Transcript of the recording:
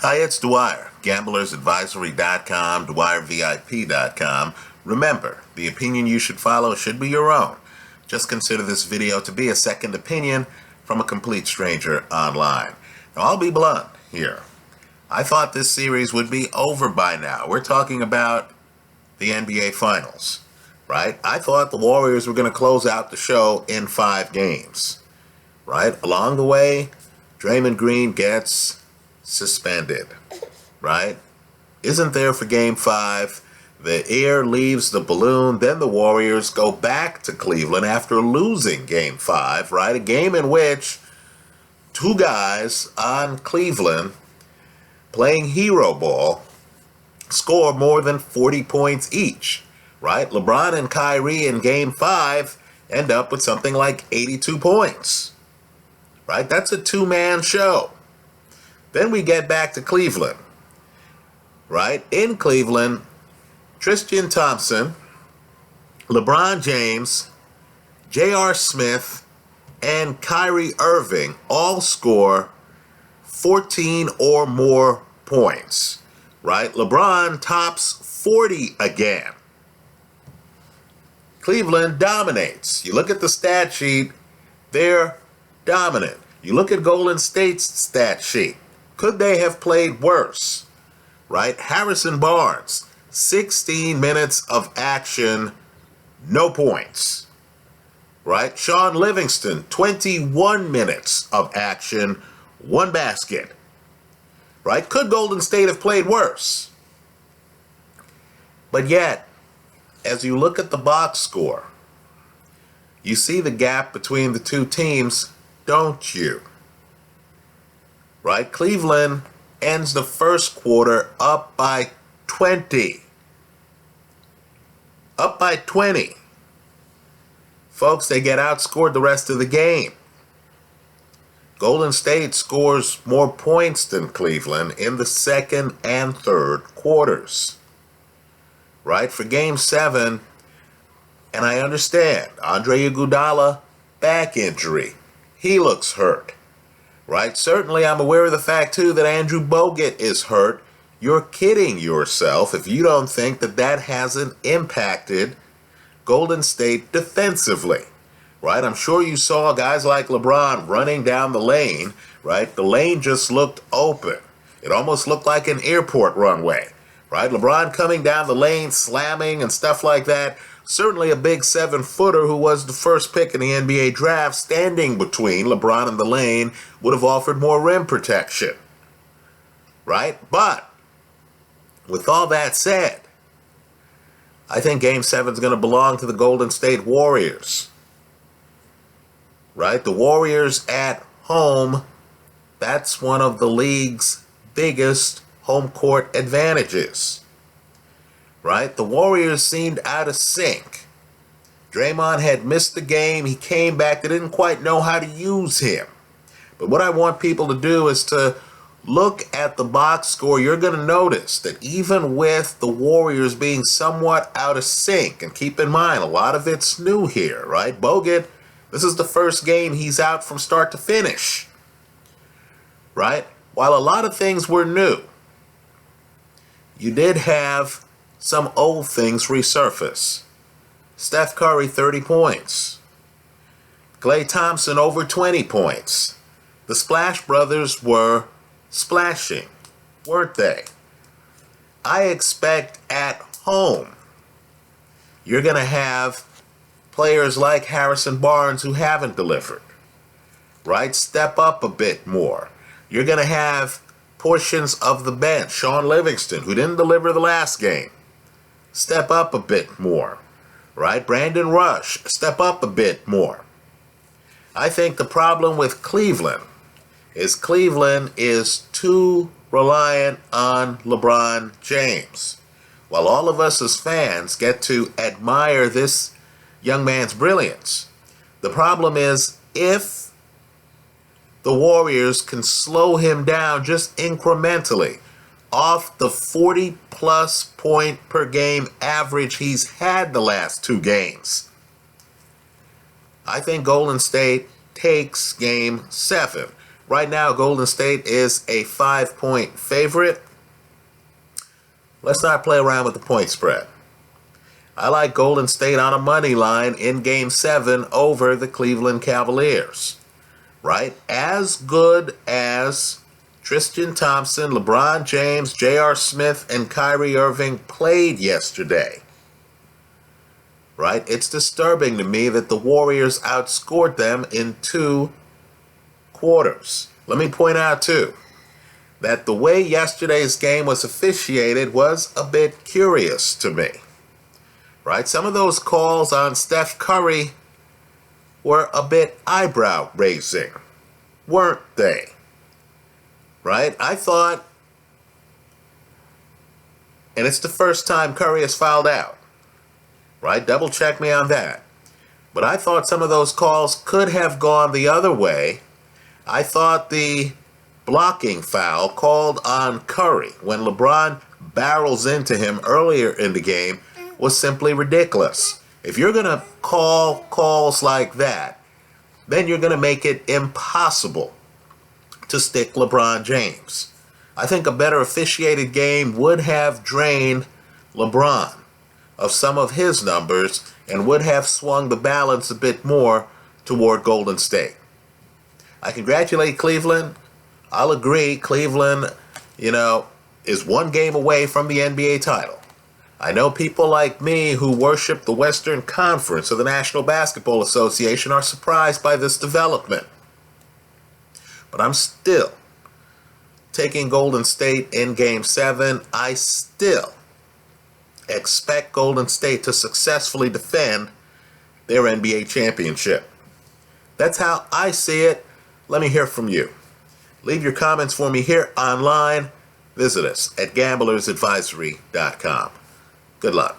Hi, it's Dwyer, gamblersadvisory.com, dwyervip.com. Remember, the opinion you should follow should be your own. Just consider this video to be a second opinion from a complete stranger online. Now, I'll be blunt here. I thought this series would be over by now. We're talking about the NBA Finals, right? I thought the Warriors were going to close out the show in 5 games, right? Along the way, Draymond Green gets suspended, right? Isn't there for Game 5. The air leaves the balloon. Then the Warriors go back to Cleveland after losing Game 5, right? A game in which 2 guys on Cleveland playing hero ball score more than 40 points each, right? LeBron and Kyrie in Game 5 end up with something like 82 points, right? That's a 2-man show. Then we get back to Cleveland, right? In Cleveland, Tristan Thompson, LeBron James, J.R. Smith, and Kyrie Irving all score 14 or more points, right? LeBron tops 40 again. Cleveland dominates. You look at the stat sheet, they're dominant. You look at Golden State's stat sheet. Could they have played worse, right? Harrison Barnes, 16 minutes of action, no points, right? Sean Livingston, 21 minutes of action, 1 basket, right? Could Golden State have played worse? But yet, as you look at the box score, you see the gap between the 2 teams, don't you? Right? Cleveland ends the first quarter up by 20. Up by 20. Folks, they get outscored the rest of the game. Golden State scores more points than Cleveland in the second and third quarters. Right? For Game 7, and I understand, Andre Iguodala, back injury. He looks hurt. Right? Certainly, I'm aware of the fact, too, that Andrew Bogut is hurt. You're kidding yourself if you don't think that that hasn't impacted Golden State defensively. Right? I'm sure you saw guys like LeBron running down the lane, right? The lane just looked open. It almost looked like an airport runway, right? LeBron coming down the lane, slamming and stuff like that. Certainly a big 7-footer who was the first pick in the NBA draft, standing between LeBron and the lane, would have offered more rim protection, right? But with all that said, I think Game 7 is going to belong to the Golden State Warriors, right? The Warriors at home, that's one of the league's biggest home court advantages. Right? The Warriors seemed out of sync. Draymond had missed the game. He came back. They didn't quite know how to use him. But what I want people to do is to look at the box score. You're going to notice that even with the Warriors being somewhat out of sync, and keep in mind, a lot of it's new here, right? Bogut, this is the first game he's out from start to finish, right? While a lot of things were new, you did have some old things resurface. Steph Curry, 30 points. Klay Thompson, over 20 points. The Splash Brothers were splashing, weren't they? I expect at home you're going to have players like Harrison Barnes who haven't delivered, right? Step up a bit more. You're going to have portions of the bench. Sean Livingston, who didn't deliver the last game, step up a bit more, right? Brandon Rush, step up a bit more. I think the problem with Cleveland is too reliant on LeBron James. While all of us as fans get to admire this young man's brilliance, the problem is if the Warriors can slow him down just incrementally off the 40-plus point per game average he's had the last 2 games, I think Golden State takes Game 7. Right now, Golden State is a 5-point favorite. Let's not play around with the point spread. I like Golden State on a money line in Game 7 over the Cleveland Cavaliers. Right? As good as Tristan Thompson, LeBron James, J.R. Smith, and Kyrie Irving played yesterday. Right? It's disturbing to me that the Warriors outscored them in 2 quarters. Let me point out, too, that the way yesterday's game was officiated was a bit curious to me. Right? Some of those calls on Steph Curry were a bit eyebrow-raising, weren't they? Right? I thought, and it's the first time Curry has fouled out. Right? Double check me on that. But I thought some of those calls could have gone the other way. I thought the blocking foul called on Curry when LeBron barrels into him earlier in the game was simply ridiculous. If you're going to call calls like that, then you're going to make it impossible to stick LeBron James. I think a better officiated game would have drained LeBron of some of his numbers and would have swung the balance a bit more toward Golden State. I congratulate Cleveland. I'll agree, Cleveland, is 1 game away from the NBA title. I know people like me who worship the Western Conference of the National Basketball Association are surprised by this development. But I'm still taking Golden State in Game 7. I still expect Golden State to successfully defend their NBA championship. That's how I see it. Let me hear from you. Leave your comments for me here online. Visit us at gamblersadvisory.com. Good luck.